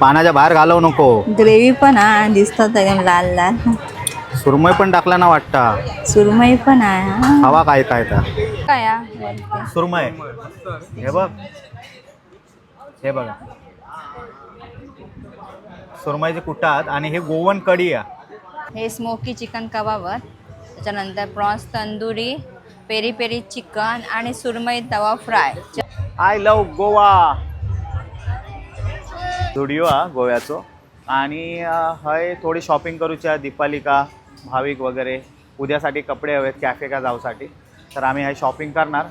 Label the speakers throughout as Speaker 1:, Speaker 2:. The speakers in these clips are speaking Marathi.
Speaker 1: पाण्याच्या बाहेर घालवू नको.
Speaker 2: ग्रेव्ही पण आहे दिसतात एकदम लाल लाल.
Speaker 1: सुरमई पण टाकला ना वाटतं.
Speaker 2: सुरमई पण आहे हा.
Speaker 1: हवा काय काय तर
Speaker 2: काय आहे?
Speaker 1: सुरमई हे बघ, हे बघा सुरमईचे कुटात आणि हे गोवन कढी आहे.
Speaker 2: हे स्मोकी चिकन कबाबर, त्याच्यानंतर prawns tandoori, peri peri chicken आणि सुरमई तवा fry.
Speaker 1: I love Goa. Studio हा गोव्याचो आणि हय थोडी शॉपिंग करूची आहे. दीपालिका भाविक वगैरे उद्यासाठी कपडे हवेत कॅफे का जाऊसाठी, तर आम्ही हे शॉपिंग करणार.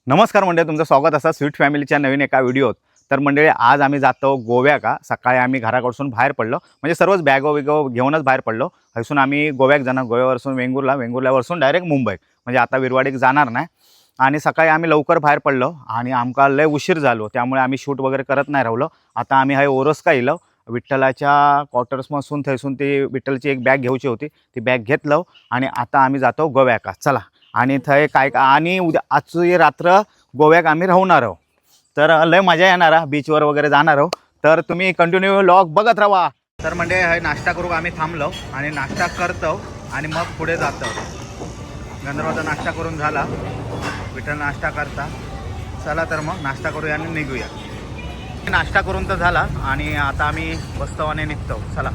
Speaker 1: नमस्कार मंडळी, तुमचं स्वागत असा स्वीट फॅमिलीच्या नवीन एका व्हिडिओत. तर मंडळी आज आम्ही जातो गोव्या का. सकाळी आम्ही घराकडसून बाहेर पडलो, म्हणजे सर्वच बॅगो बिगो घेऊनच बाहेर पडलो. हसून आम्ही गोव्याक जाणार, गोव्यावरसून वेंगुर्ल्यावरसून डायरेक्ट मुंबईक, म्हणजे आता विरवाडीक जाणार नाही. आणि सकाळी आम्ही लवकर बाहेर पडलो आणि आमका लय उशीर झालो, त्यामुळे आम्ही शूट वगैरे करत नाही राहिलो. आता आम्ही हाय ओरोसका येलो. विठ्ठलाच्या क्वार्टर्सपासून थैसून ती विठ्ठलची एक बॅग घ्यायची होती, ती बॅग घेतलं आणि आता आम्ही जातो गोव्याका. चला, आणि थंय काय आणि उद्या आजची रात्र गोव्याक आम्ही राहणार आहोत. तर लय मजा येणार आहे, बीचवर वगैरे जाणार आहोत. तर तुम्ही कंटिन्यू व्लॉग बघत राहा. तर म्हणजे हे नाश्ता करू आम्ही थांबलो आणि नाश्ता करतो आणि मग पुढे जातो. गंधर्वाचा नाश्ता करून झाला, विठ्ठल नाश्ता करता. चला तर मग नाश्ता करूया आणि निघूया. नाश्ता करून तर झाला आणि आता आम्ही बसतो आणि निघतो. चला.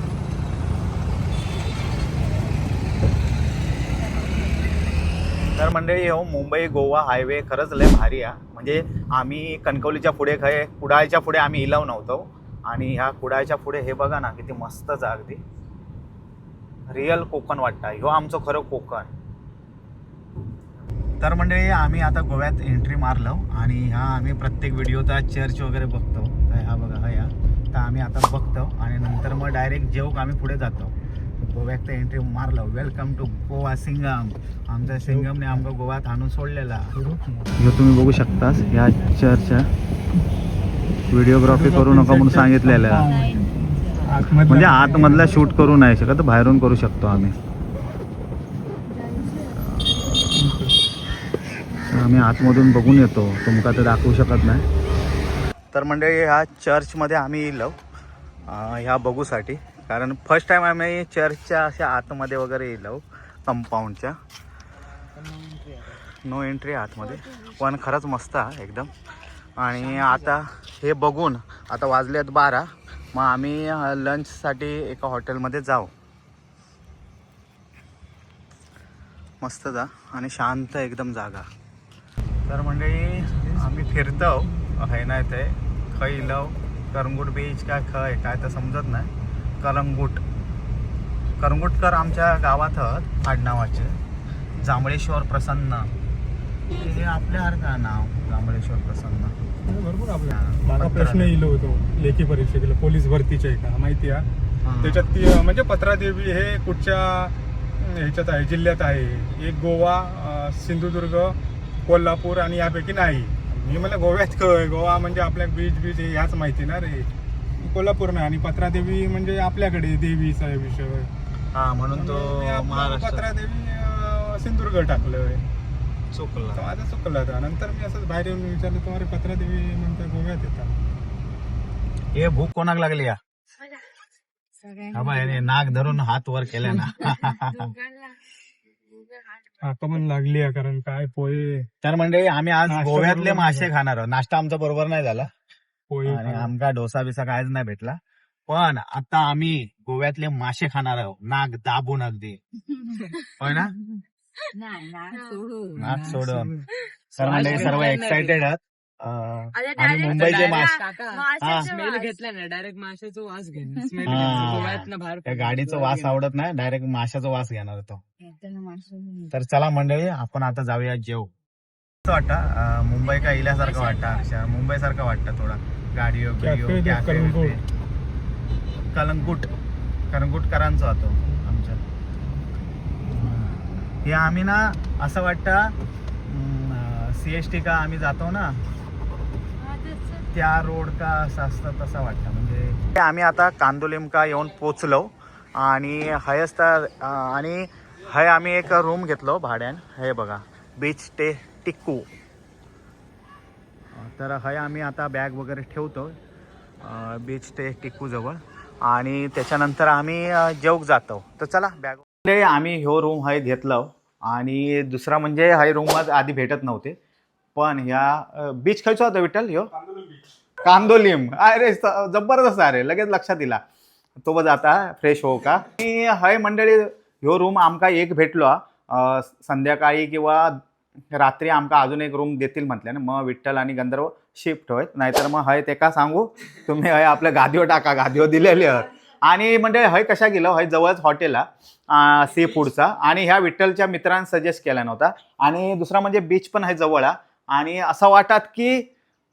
Speaker 1: तर मंडळी हो, मुंबई गोवा हायवे खरंच लय भारी आहे. म्हणजे आम्ही कणकवलीच्या पुढे खय कुडाळच्या पुढे आम्ही इलाव नव्हतो आणि ह्या कुडाळच्या पुढे हे बघा ना किती मस्तच अगदी रिअल कोकण वाटतं. ह्यो आमचं खरं कोकण. तर मंडळी आम्ही आता गोव्यात एंट्री मारलो आणि ह्या आम्ही प्रत्येक व्हिडिओचा चर्च वगैरे बघतो. तर हा बघा हा, तर आम्ही आता बघतो आणि नंतर मग डायरेक्ट जेवूक आम्ही पुढे जातो. गोव्यात एंट्री मारलो. Welcome to Goa Singham. आमच्या सिंगमने आमका गोव्यात आणून सोडलेला. जो तुम्ही बघू शकता या चर्चच्या व्हिडिओग्राफी करू नका म्हणून सांगितलेलं आहे. म्हणजे आतमधला शूट करू नाही शकत, बाहेरून करू शकतो आम्ही. आम्ही आतमधून बघून येतो, तुमका तर दाखवू शकत नाही. तर म्हणजे ह्या चर्चमध्ये आम्ही येलो ह्या बघूसाठी, कारण फर्स्ट टाइम आम्ही चर्चच्या अशा आतमध्ये वगैरे येलो. कंपाऊंडच्या नो एंट्री आतमध्ये, पण खरंच मस्त आहे एकदम. आणि आता हे बघून आता वाजलेत 12, मग आम्ही लंचसाठी एका हॉटेलमध्ये जाऊ. मस्त जा आणि शांत एकदम जागा. तर मंडळी आम्ही फिरतो आहे नाही ते खय इलव करंगूट बीच काय खय काय तर समजत नाही. करंगुटकर आमच्या गावात आडनावाचे. जांभळेश्वर प्रसन्न हे आपल्यासारखं नाव, जांभळेश्वर प्रसन्न.
Speaker 3: भरपूर आपल्या माझा प्रश्न इलो होतो लेखी परीक्षेला पोलीस भरतीचे आहे का माहिती आहे. त्याच्यात ती म्हणजे पत्रादेवी हे कुठच्या ह्याच्यात आहे, जिल्ह्यात आहे. एक गोवा, सिंधुदुर्ग, कोल्हापूर आणि यापैकी नाही. मी मला गोव्यात गोवा म्हणजे आपल्या बीच बीच हे ह्याच माहिती ना रे, कोल्हापूर नाही. आणि पत्रादेवी म्हणजे आपल्याकडे देवीचा विषय.
Speaker 1: हा, म्हणून तो महाराष्ट्र.
Speaker 3: पत्रादेवी सिंधुदुर्ग टाकलं,
Speaker 1: चुकलं
Speaker 3: माझं चुकलं होतं. नंतर मी असंच बाहेर येऊन विचारलं, तुम्हाला पत्रादेवी नंतर गोव्यात येतात.
Speaker 1: हे भूक कोणाक लागली या? हा बाय, नाक धरून हात वर केले ना.
Speaker 3: आकमन लागली आहे, कारण काय पोहे.
Speaker 1: तर म्हणजे आम्ही आज
Speaker 3: नाश्ता
Speaker 1: गोव्यातले
Speaker 3: बरोबर
Speaker 1: मासे खाणार आहोत. नाश्ता आमचा बरोबर नाही झाला
Speaker 3: पोहे
Speaker 1: आणि आमका डोसा बिसा कायच नाही भेटला. पण आता आम्ही गोव्यातले मासे खाणार आहोत, नाक दाबून अगदी. होय ना, नाक सोडून. तर म्हणजे सर्व एक्साइटेड आहेत. आणि मुंबईचे मासे
Speaker 4: स्मेल घेतला ना डायरेक्ट माशाचा वास घेणार. स्मेल बाहेर
Speaker 1: त्या गाडीचा वास आवडत नाही, डायरेक्ट माशाचा वास घेणार तो. तर चला मंडळी, आपण आता जाऊया जेव. वाटतं मुंबई का इल्यासारखं वाटतं, अक्षर मुंबई सारखं वाटतं थोडा. गाडी करंगुटकरांचा होतो आमच्या. हे आम्ही ना असं वाटतं CST का आम्ही जातो ना त्या रोड का असं असतं तसं वाटतं. म्हणजे आम्ही आता कांदोलिमका येऊन पोचलो आणि आणि हय आम्ही एक रूम घेतलो भाड्यान. हे बघा, बीच स्टे टिक्कू. तर हय आम्ही आता बॅग वगैरे ठेवतो बीच ते टिकूजवळ. आणि त्याच्यानंतर आम्ही जेवक जातो. तर चला बॅग आम्ही ह्यो रूम हाय घेतलं. आणि दुसरा म्हणजे हाय रूम आधी भेटत नव्हते, पण ह्या बीच खायचा होता विठ्ठल ह्यो कांदोलीम. अरे जबरदस्त अरे, लगेच लक्षात दिला तो बघ आता फ्रेश हो का. आणि हाय मंडळी ह्यो रूम आमका एक भेटलो. संध्याकाळी किंवा रात्री आमका अजून एक रूम देतील म्हटले ना, मग विठ्ठल आणि गंधर्व शिफ्ट होत. नाहीतर मग हय ते का सांगू तुम्ही, हय आपल्या गादीवर टाका, गादीवर दिलेले आहेत. आणि म्हणजे हय कशा गेलो, हय जवळच हॉटेलला सी फूडचा. आणि ह्या विठ्ठलच्या मित्रांनी सजेस्ट केला नव्हता. आणि दुसरा म्हणजे बीच पण आहे जवळ. आणि असं वाटत की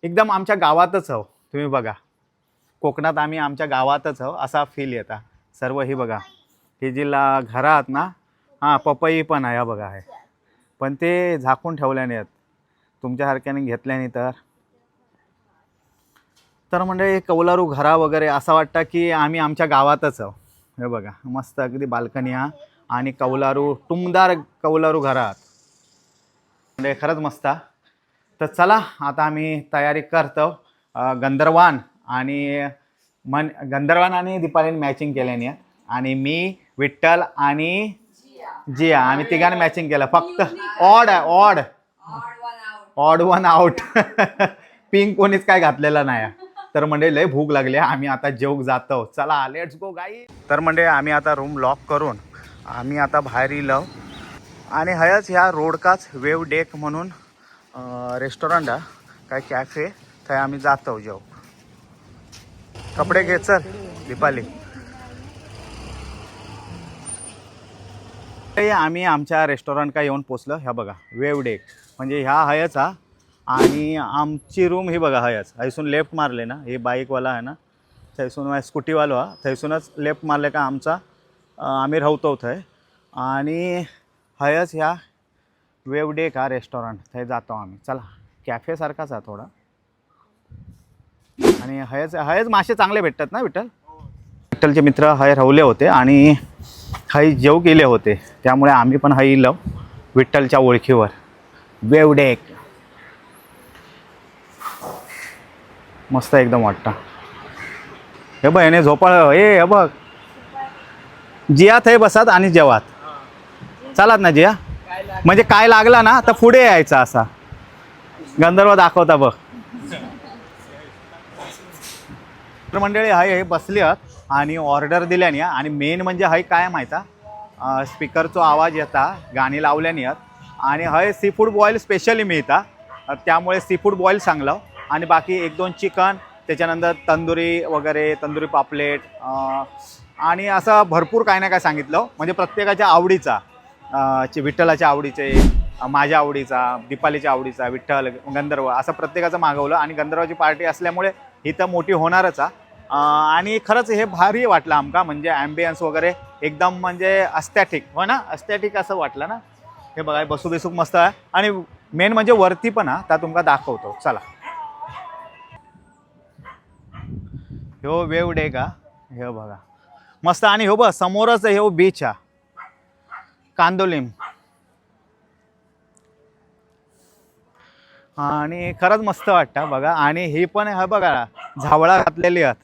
Speaker 1: एकदम आमच्या गावातच आहो. तुम्ही बघा कोकणात आम्ही आमच्या गावातच आहो असा फील येता. सर्व ही बघा ही जी घरात ना, हां पपई पण आहे बघा आहे, पण ते झाकून ठेवल्याने आहेत तुमच्यासारख्याने घेतल्याने. तर म्हणजे कौलारू घरा वगैरे असं वाटतं की आम्ही आमच्या गावातच आहो. हे बघा मस्त अगदी बाल्कनी हा आणि कौलारू टुमदार कौलारू घरात म्हणजे खरंच मस्त. तर चला आता आम्ही तयारी करतो. गंधर्वान आणि गंधर्वान आणि दीपालीने मॅचिंग केल्याने. आणि मी विठ्ठल आणि जिया आम्ही तिघांनी मॅचिंग केलं. फक्त ऑड वन आउट पिंक कोणीच काय घातलेला नाही. तर म्हणजे लय भूक लागली, आम्ही आता जेवक जातो. चला लेट्स गो गाई. तर म्हणजे आम्ही आता रूम लॉक करून आम्ही आता बाहेर येलो. आणि हयच ह्या रोडकाच वेव डेक म्हणून रेस्टॉरंट आहे, काय कॅफे, थंय आम्ही जातो जेवक. कपडे घे चल दीपाली. आम्ही आमच्या रेस्टॉरंट का येऊन पोचलो. ह्या बघा वेव डेक म्हणजे ह्या हयच हा. आणि आमची रूम ही बघा हयच. थैसून लेफ्ट मारले ना, हे बाईकवाला आहे ना, थैसून स्कूटीवालो हा, थैसूनच लेफ्ट मारले का आमचा आम्ही राहतो थंय. आणि हयच ह्या वेव डेक हा रेस्टॉरंट, थंय जातो आम्ही. चला कॅफेसारखाच आहे थोडा. आणि हयच मासे चांगले भेटतात ना विठ्ठल. विठ्ठलचे मित्र हय रावले होते आणि हय जेव गेले होते, त्यामुळे आम्ही पण हय इलो विठ्ठलच्या ओळखीवर. वेव डेक मस्त एकदम वाटतं. हे बघ याने झोपाळ हे बघ जिया थंय बसत आणि जेवात चालात ना जिया. म्हणजे काय लागला ना तर पुढे यायचा असा गंधर्व दाखवता बघ. तर मंडळी हाय हे बसली आहात आणि ऑर्डर दिल्याने. आणि मेन म्हणजे हाय काय माहिती, स्पीकरचा आवाज येता गाणी लावल्याने आहेत. आणि हय सी फूड बॉईल स्पेशली मिळता, त्यामुळे सी फूड बॉईल सांगलं. आणि बाकी 1-2 चिकन, त्याच्यानंतर तंदुरी वगैरे, तंदुरी पापलेट आणि असं भरपूर काय ना काय सांगितलं. म्हणजे प्रत्येकाच्या आवडीचा, विठ्ठलाच्या आवडीचे, माझ्या आवडीचा, दीपालीच्या आवडीचा, विठ्ठल गंधर्व असं प्रत्येकाचं मागवलं. आणि गंधर्वाची पार्टी असल्यामुळे ही तर मोठी होणारच आहे. आणि खरंच हे भारी वाटलं आमका. म्हणजे ॲम्बियन्स वगैरे एकदम म्हणजे अस्थेटिक हो ना, अस्थेटिक असं वाटलं ना. हे बघा बसूक मस्त आहे. आणि मेन म्हणजे वरती पण हा, त्या तुमका दाखवतो चला. ह्यो वेव डे का हे बघा मस्त. आणि हो बघ समोरच हे बीच हा कांदोलीम. आणि खरंच मस्त वाटतं बघा. आणि ही पण हे बघा झावळा घातलेली आहेत,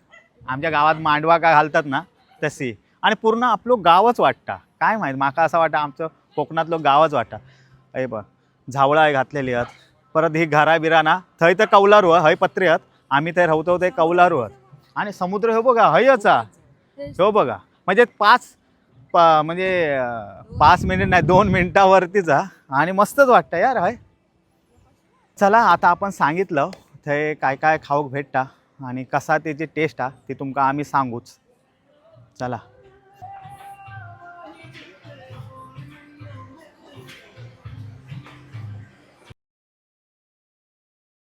Speaker 1: आमच्या गावात मांडवा का घालतात ना तशी. आणि पूर्ण आपलं गावच वाटतं. काय माहीत माका असं वाटतं आमचं कोकणातलं गावच वाटतं. हे बघ झावळा घातलेली आहेत. परत ही घरा बिरा ना थंय तर कौलारू हय पत्रे आहेत, आम्ही ते राहतो ते कौलारू आहेत. आणि समुद्र हो बघा हयच हो बघा. म्हणजे 5 मिनिट नाही 2 मिनिटावरतीच. आणि मस्तच वाटतं यार हय. चला आता आपण सांगितलं ते काय काय खाऊक भेटता आणि कसा त्याची टेस्ट आहे ती तुमका आम्ही सांगूच. चला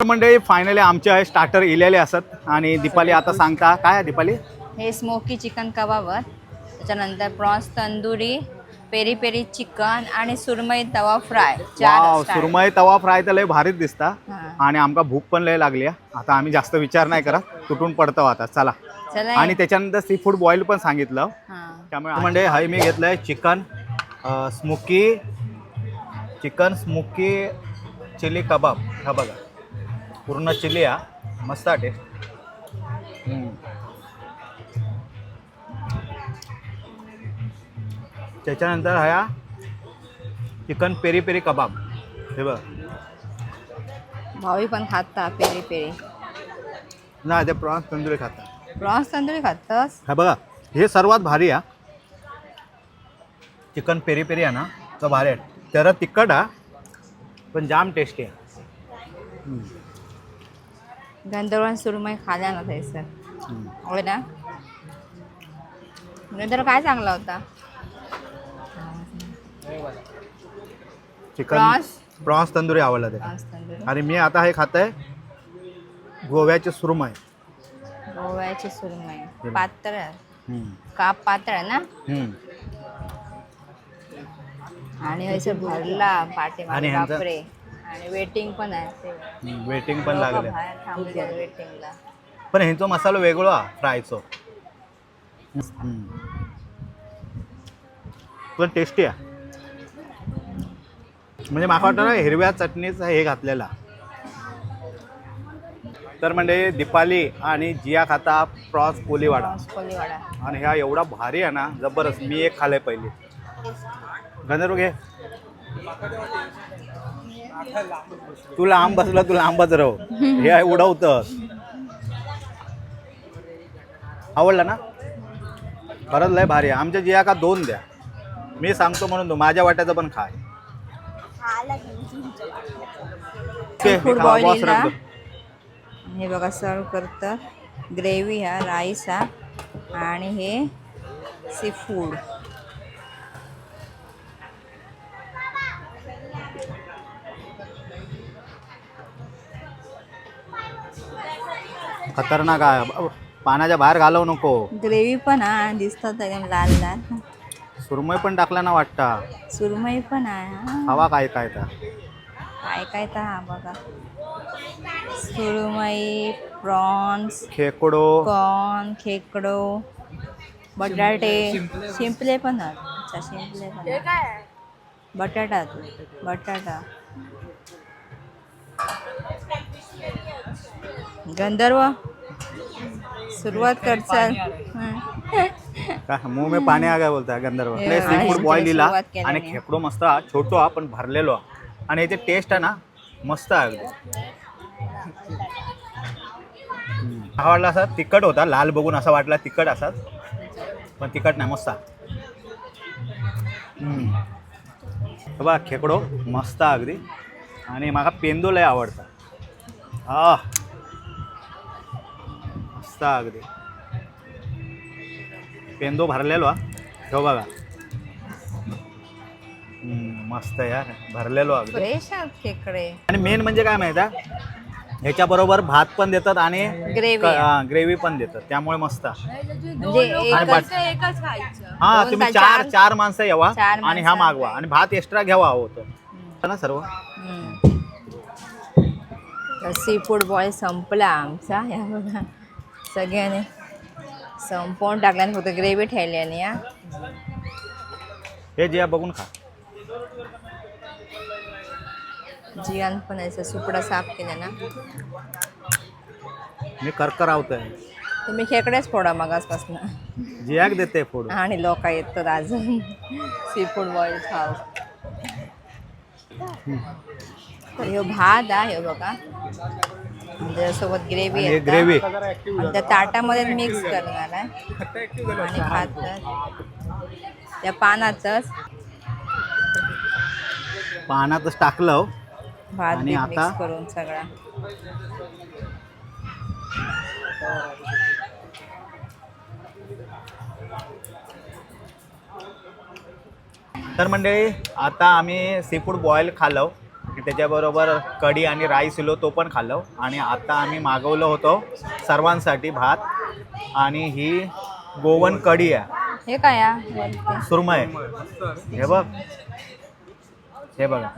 Speaker 1: मंडळी फायनली आमचे स्टार्टर इलेले असत. आणि दीपाली आता सांगता काय आहे दीपाली.
Speaker 2: हे स्मोकी चिकन कबाबर, त्याच्यानंतर prawns tandoori, peri peri chicken आणि सुरमई तवा फ्राय.
Speaker 1: वाव सुरमई तवा फ्राय तर लय भारीच दिसता.
Speaker 2: हां.
Speaker 1: आणि आमका भूक पण लय लागली आहे. आता आम्ही जास्त विचार नाही करत, तुटून पडतो आता चला.
Speaker 2: चला.
Speaker 1: आणि त्याच्यानंतर सी फूड बॉईल पण सांगितलं.
Speaker 2: हां.
Speaker 1: त्यामुळे म्हणजे हाय मी घेतलंय चिकन स्मोकी चिली कबाब. हा बघा पूर्ण चिली हा मस्त टेस्ट. त्याच्यानंतर हा चिकन पेरी पेरी कबाब. हे बघ
Speaker 2: भावी पण खाता पेरी पेरी.
Speaker 1: नाही ते प्रॉन्स तंदुरी खाता.
Speaker 2: प्रॉन्स तंदुरी खातास?
Speaker 1: हा बघा हे सर्वात भारी आहे. चिकन पेरी पेरी आहे ना तो भारी आहे. जरा तिखट आहे पण जाम टेस्टी आहे.
Speaker 2: गंधर्वान सुरमई खाल्या ना थंयसर होय ना. नंतर काय चांगला होता?
Speaker 1: चिकन
Speaker 2: प्रॉन्स
Speaker 1: प्रॉन्स तंदुरी आवडला ते.
Speaker 2: प्रॉन्स तंदुरी.
Speaker 1: आणि मी आता हे खात आहे गोव्याचे सुरमई.
Speaker 2: गोव्याची सुरमई पातळ आहे.
Speaker 1: हम्म.
Speaker 2: काप पातळ आहे ना.
Speaker 1: हम्म.
Speaker 2: आणि हयसर भरला पाठीमागे
Speaker 1: आणि ह्यांचं-
Speaker 2: बापरे. आणि वेटिंग पण आहे ते.
Speaker 1: वेटिंग पण
Speaker 2: लोकं
Speaker 1: लागले
Speaker 2: बाहेर थांबले वेटिंगला.
Speaker 1: पण ह्यांचा मसाला वेगळा फ्रायचो. पण टेस्टी आहे. म्हणजे मला वाटतं ना हिरव्या चटणीचं हे घातलेला. तर म्हणजे दीपाली आणि जिया खाता प्रॉन्स कोलीवाडा.
Speaker 2: प्रॉन्स कोलीवाडा.
Speaker 1: आणि ह्या एवढा भारी आहे ना जबरदस्त. मी एक खाल्ले पहिली. गंधर्व घे. तू लांब बसला तू लांबच राहू. हे आहे उडवतं. आवडला ना. खरंच लय भारी आहे. आमच्या जिया का 2 द्या. मी सांगतो म्हणून तू माझ्या वाट्याचं पण खाय.
Speaker 2: फूड बॉईल हे बघा सर्व करतात. ग्रेव्ही हा राईस हा आणि हे सी फूड.
Speaker 1: खतरनाक आहे. पाण्याच्या बाहेर घालवू नको.
Speaker 2: ग्रेव्ही पण हा आणि दिसतात एकदम लाल लाल.
Speaker 1: सुरमई पण टाकला ना वाटतं.
Speaker 2: सुरमई पण आहे हा.
Speaker 1: हवा काय काय तर
Speaker 2: काय काय तर हा बघा. सुरमई प्रॉन्स
Speaker 1: खेकडो
Speaker 2: कॉर्न खेकडो बटाटे शिंपले पण आहेत. अच्छा शिंपले पण आहेत. बटाटा बटाटा. गंधर्व सुरुवात कर चल.
Speaker 1: काय मुंह में पाणी आ गया बोलता है गंधर्व.
Speaker 2: हे
Speaker 1: सी फूड बॉईल दिला
Speaker 2: सुरुवात केल्याने.
Speaker 1: आणि खेकडो मस्त हा. छोटो हा पण भरलेलो हा. आणि याचे टेस्ट आहे ना मस्त आहे अगदी. आवडला असा तिखट होता. लाल बघून असा वाटला तिखट असाच पण तिखट नाही मस्त. बघा खेकडो मस्त अगदी. आणि मला पेंदो लय आवडता. हा मस्त अगदी. पेंदो भरलेलो हा. ठेव बघा. मस्त यार भरलेलो अगदी.
Speaker 2: फ्रेश आहेत खेकडे.
Speaker 1: आणि मेन म्हणजे काय माहिती आहे ह्याच्याबरोबर भात पण देतात आणि ग्रेव्ही पण देतात त्यामुळे मस्त.
Speaker 2: म्हणजे
Speaker 4: एकच खायचं.
Speaker 1: हा
Speaker 2: दोन
Speaker 1: तुम्ही
Speaker 2: का
Speaker 1: चार माणसं यावा
Speaker 2: चार
Speaker 1: आणि हा
Speaker 2: माणसं.
Speaker 1: मागवा आणि भात एक्स्ट्रा घ्यावा होतं ना सर्व.
Speaker 2: सी फूड बॉईल संपला आमचा. या बघा सगळ्यांनी संपवून टाकल्याने फक्त ग्रेव्ही ठेवल्याने. या
Speaker 1: हे जे बघून खा.
Speaker 2: जियान पण असं सुपडा साफ केला ना.
Speaker 1: मी करकरावतोय.
Speaker 2: तुम्ही खेकडेच फोडा मगासपासून.
Speaker 1: जियाक देते फोड.
Speaker 2: आणि लोक येतात अजून सी फूड बॉईल खाऊ. तर ह्यो भात आहे ह्यो बघा. त्याच्यासोबत ग्रेव्ही
Speaker 1: आणि
Speaker 2: येतात.
Speaker 1: ग्रेव्ही
Speaker 2: आणि त्या ताटामध्ये मिक्स करणार आहे आणि खातात त्या पानातच.
Speaker 1: पानातच टाकलं
Speaker 2: भात
Speaker 1: आणि आता
Speaker 2: मिक्स करून सगळा.
Speaker 1: तर मंडळी आता आम्ही सी फूड बॉईल खाल्लो की त्याच्याबरोबर कढी आणि राईस इलो तो पण खाल्लो. आणि आता आम्ही मागवलं होतो सर्वांसाठी भात आणि ही गोवन कढी आहे.
Speaker 2: हे काय आहे?
Speaker 1: सुरमई. हे बघ हे बघा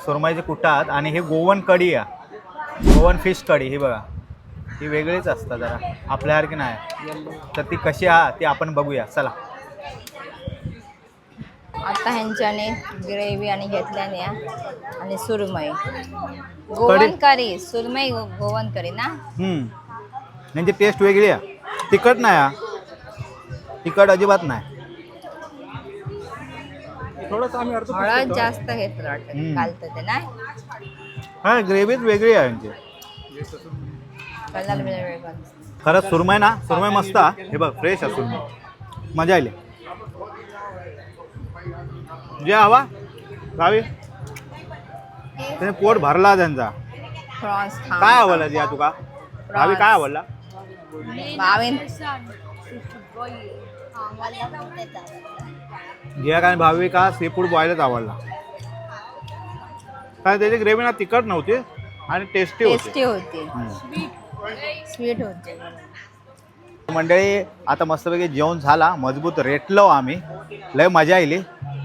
Speaker 1: सुरमईचे कुटात आणि हे गोवन कढी आहे. गोवन फिश कढी ही बघा. ही वेगळीच असतं जरा आपल्यासारखी नाही. तर ती कशी आहे ती आपण बघूया चला.
Speaker 2: आता ह्यांच्याने ग्रेव्ही आणि घेतल्याने आणि सुरमई गोवन करी. सुरमई गोवन करी ना.
Speaker 1: म्हणजे टेस्ट वेगळी आहे. तिखट नाही आहे. तिखट अजिबात नाही.
Speaker 3: थोडंसं आम्ही अर्ध
Speaker 2: हळद जास्त घेतलं वाटतं
Speaker 1: हम्म.
Speaker 2: घालतं ते नाही
Speaker 1: हा ग्रेव्हीच वेगळी आहे यांची.
Speaker 2: कलर वेगळं
Speaker 1: खरंच सुरमई ना, सुरमई मस्त हा. हे बघ फ्रेश आहे सुरमई, मजा आली. जे हवा गावी त्याने पोट भरला त्यांचा.
Speaker 2: प्रॉन्स
Speaker 1: काय आवडला जिया तुका गावी, काय आवडला?
Speaker 2: भावेन
Speaker 1: जिया काय भावी का सी फूड बॉईलच आवडला. काय त्याची ग्रेव्ही ना तिखट नव्हती आणि टेस्टी
Speaker 2: टेस्टी
Speaker 1: होती.
Speaker 2: होती स्वीट होते.
Speaker 1: मंडळी आता मस्तपैकी जेवण झाला, मजबूत रेटलो आम्ही, लय मजा आली.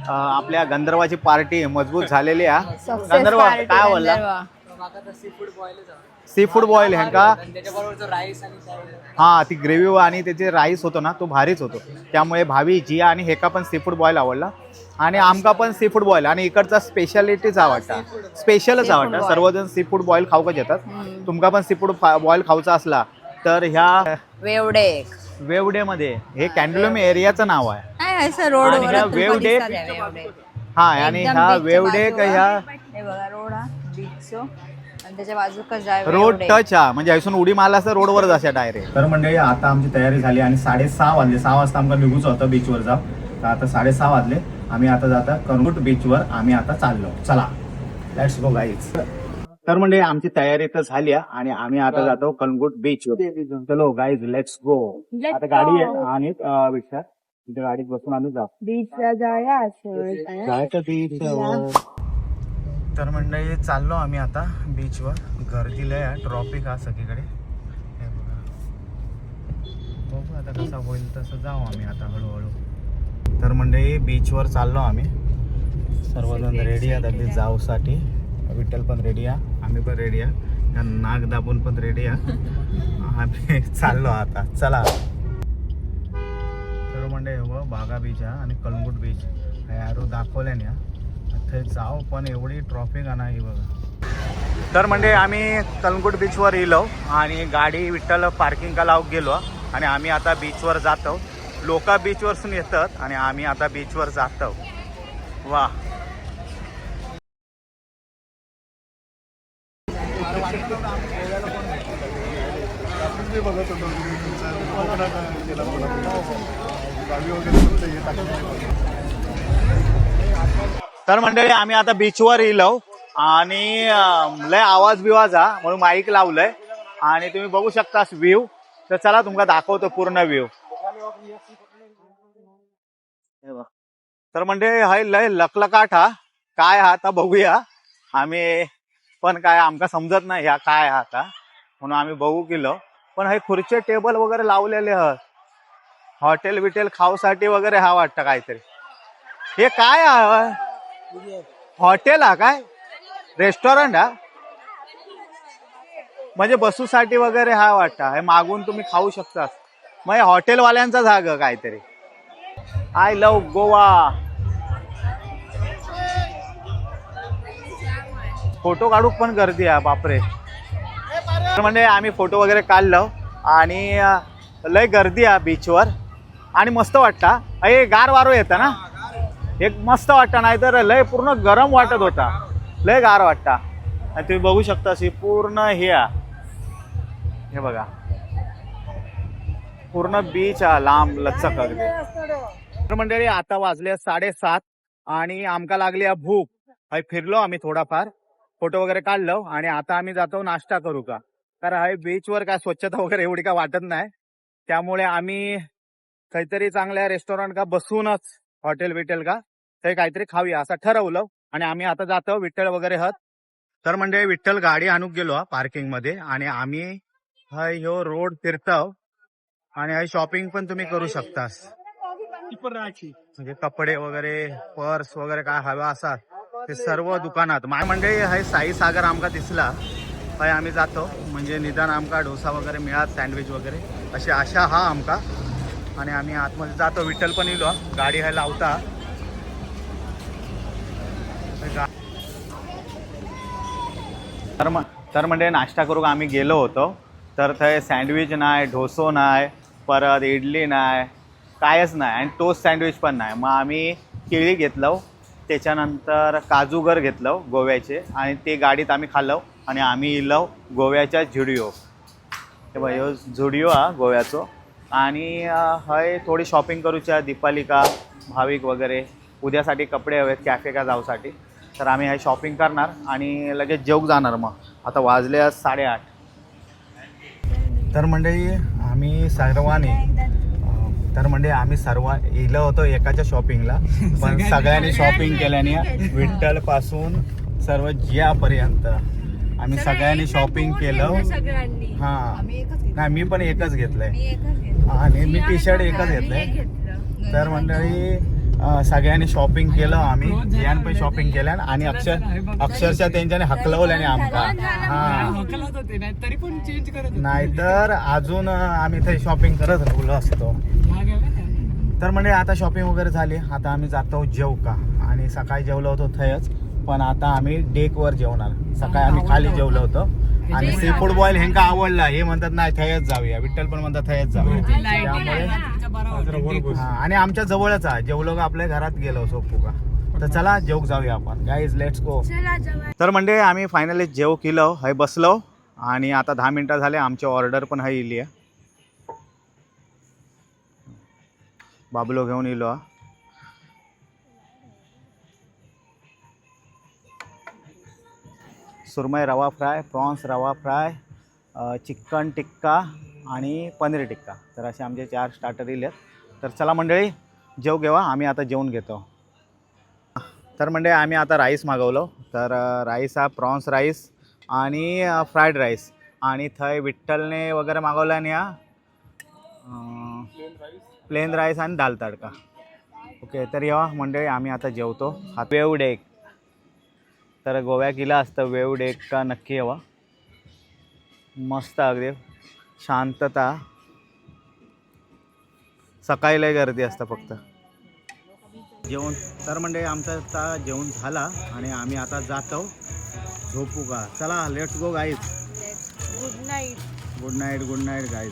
Speaker 1: आपल्या गंधर्वाची पार्टी मजबूत झालेली आहे. गंधर्व काय आवडला? सी फूड बॉईल ह्यांका
Speaker 4: राईस आणि
Speaker 1: हा ती ग्रेव्ही आणि त्याचे राईस होतो ना तो भारीच होतो. त्यामुळे भावी जिया आणि हेका पण सी फूड बॉईल आवडला आणि आमका पण सी फूड बॉईल आणि इकडचा स्पेशालिटीच आवडता, स्पेशलच आवडता. सर्वजण सी फूड बॉईल खाऊकच येतात. तुमका पण सी फूड बॉईल खाऊचा असला तर ह्या वेवडेमध्ये, हे कॅन्डलूम एरियाचं नाव आहे.
Speaker 2: रोड
Speaker 1: आणि ह्या वेवडे हा आणि ह्या वेवडे ह्या
Speaker 2: रोड हा बीचचो आणि त्याच्या बाजूकच आहे
Speaker 1: रोड टच हा, म्हणजे इथून उडी मारला तर रोडवर जायचं डायरेक्ट. तर मंडळी आता आमची तयारी झाली आणि 6:30 वाजले. 6 वाजता आमका निघूचं होतं बीचवर जाऊ. तर आता 6:30 वाजले. आम्ही आता जाता कनगुट बीचवर आम्ही आता चाललो. चला लेट्स गो गाईज. तर म्हणजे आमची तयारी तर झाली आहे आणि आम्ही आता जातो कनगुट बीचवर. चलो गाईज लेट्स गो. आता गाडी आहे आणि रिक्षा तिथे गाडीत बसून आम्ही जाऊ
Speaker 2: बीचला
Speaker 1: जायचं बीच. तर मंडळी चाललो आम्ही आता बीचवर. गर्दी लय आहे, ट्रॉफिक हा सगळीकडे. हे बघा, बघू आता कसं होईल तसं जाऊ आम्ही आता हळूहळू. तर मंडळी बीचवर चाललो आम्ही, सर्वजण रेडी आहेत अगदी जाऊसाठी. विठ्ठल पण रेडी आहे, आम्ही पण रेडी आहे, नाक दाबून पण रेडी आहे. आम्ही चाललो आता. चला. तर मंडळी हो बागा बीच आहे आणि कलंगूट बीच ॲरो दाखवल्याने आता जाऊ, पण एवढी ट्रॉफिक आहे ना ही बघा. तर म्हणजे आम्ही कलंगूट बीचवर येलो आणि गाडी विठ्ठल पार्किंगला लावून गेलो आणि आम्ही आता बीचवर जातो. लोक बीचवरसून येतात आणि आम्ही आता बीचवर जातो. वा तर मंडळी आम्ही आता बीचवर येलो आणि लय आवाज बिवाज हा म्हणून माईक लावलंय आणि तुम्ही बघू शकता व्ह्यू. तर चला तुमका दाखवतो पूर्ण व्ह्यू. तर मंडळी हाय लय लकलकाट हा, काय हा आता बघूया आम्ही. पण काय आमका समजत नाही ह्या काय हा आता, म्हणून आम्ही बघू गेलो. पण हे खुर्चे टेबल वगैरे लावलेले आहेत, हॉटेल बिटेल खाऊसाठी वगैरे हा वाटतं काहीतरी. हे काय हा, हॉटेल हा काय रेस्टॉरंट हा, म्हणजे बसूसाठी वगैरे हा वाटतं. हे मागून तुम्ही खाऊ शकता, मग हे हॉटेलवाल्यांचा जागा काहीतरी. I love Goa. फोटो काढूक पण गर्दी आहे बापरे. म्हणजे आम्ही फोटो वगैरे काढलो आणि लय गर्दी आहे बीचवर आणि मस्त वाटतं. हे गार वारो येतं ना, एक मस्त वाटतं, नाही तर लय पूर्ण गरम वाटत होता, लय गार वाटतं. आणि तुम्ही बघू शकता अशी पूर्ण हे बघा पूर्ण बीच आहे लांब लचक अगदी. तर मंडळी आता वाजले 7:30 आणि आमका लागली आहे भूक. फिरलो आम्ही थोडाफार, फोटो वगैरे काढलो आणि आता आम्ही जातो नाश्ता करू का. कारण हाय बीचवर काय स्वच्छता वगैरे एवढी काय वाटत नाही, त्यामुळे आम्ही काहीतरी चांगल्या रेस्टॉरंट का बसूनच हॉटेल बिटेल का ते काहीतरी खाऊया असं ठरवलं आणि आम्ही आता जातो विठ्ठल वगैरे हत. तर म्हणजे विठ्ठल गाडी आणून गेलो पार्किंग मध्ये आणि आम्ही ह्यो रोड फिरतो आणि हा शॉपिंग पण तुम्ही करू शकता. म्हणजे कपडे वगैरे पर्स वगैरे काय हवा असा ते सर्व दुकानात. म्हणजे हाय साई सागर आमका दिसला हाय आम्ही जातो, म्हणजे निदान आमका डोसा वगैरे मिळात, सँडविच वगैरे अशी आशा हा आमका. आणि आम्ही आतमध्ये जातो. विठ्ठल पण येलो, गाडी हाय लावता. तर म्हणजे नाश्ता करू आम्ही गेलो होतो तर थंय सँडविच नाही, डोसो नाही, परत इडली नाही, कायच नाही आणि टोस्ट सँडविच पण नाही. मग आम्ही केळी घेतलं, त्याच्यानंतर काजूगर घेतलं गोव्याचे आणि ते गाडीत आम्ही खाल्लं आणि आम्ही इलो गोव्याच्या झुडिओ. हे बघ ह्यो झुडिओ हा गोव्याचो आणि हय थोडी शॉपिंग करूच्या दीपालिका भाविक वगैरे उद्यासाठी कपडे हवेत कॅफे का जाऊसाठी. तर आम्ही हे शॉपिंग करणार आणि लगेच जेवूक जाणार. मग आता वाजले 8:30. तर मंडळी आम्ही सर्व इलो होतो एकाच्या शॉपिंगला, पण सगळ्यांनी शॉपिंग केल्याने विठ्ठल पासून सर्व जियापर्यंत आम्ही सगळ्यांनी शॉपिंग केलं. हां नाही मी पण एकच घेतलंय आणि मी टी शर्ट एकच घेतलंय. तर मंडळी सगळ्यांनी शॉपिंग केलं, आम्ही जियान पण शॉपिंग केल्या आणि अक्षरशः त्यांच्याने हकलवल्याने आमका. हां
Speaker 4: तरी पण चेंज करत
Speaker 3: नाहीतर अजून आम्ही ते शॉपिंग करत राहिलो असतो. तर म्हणजे आता शॉपिंग वगैरे झाली, आता आम्ही जातो जेवू का. आणि सकाळी जेवलो होतो थंयच, पण आता आम्ही डेकवर जेवणार. सकाळी आम्ही खाली जेवलो होतो आणि सी फूड बॉईल ह्यांका आवडला, हे म्हणतात नाही थंयच जाऊया. विठ्ठल पण म्हणतात थंयच जाऊया. त्यामुळे आणि आमच्या जवळच आहे, जेवलो का आपल्या घरात गेलो सोपू का. तर चला जेवूक जाऊया आपण गाईज, लेट्स गो. तर म्हणजे आम्ही फायनली जेव केलो, हय बसलो आणि आता 10 मिनटं झाले. आमची ऑर्डर पण हय इली आहे. बाबलो घेऊन इलो. सुरमई रवा फ्राय, प्रॉन्स रवा फ्राय, चिकन टिक्का आणि पनीर टिक्का. तर असे आमचे 4 स्टार्टर इले. तर चला मंडळी जेव घेवा, आम्ही आता जेवून घेतो. तर मंडळी आम्ही आता राईस मागवलो. तर राईस हा प्रॉन्स राईस आणि फ्राईड राईस आणि थंय विठ्ठलने वगैरे मागवल्याने हा प्लेन राईस आणि दाल तडका. ओके तर येवा मंडळी आम्ही आता जेवतो. हा वेव्ड एग. तर गोव्यात गेला असतं वेव्ड एग का नक्की यावा. मस्त अगदी शांतता. सकाळी लय गर्दी असतं फक्त जेवण. तर म्हणजे आमचा आता जेवण झाला आणि आम्ही आता जातो झोपू का. चला let's go guys.
Speaker 2: Good night.
Speaker 3: Good night guys.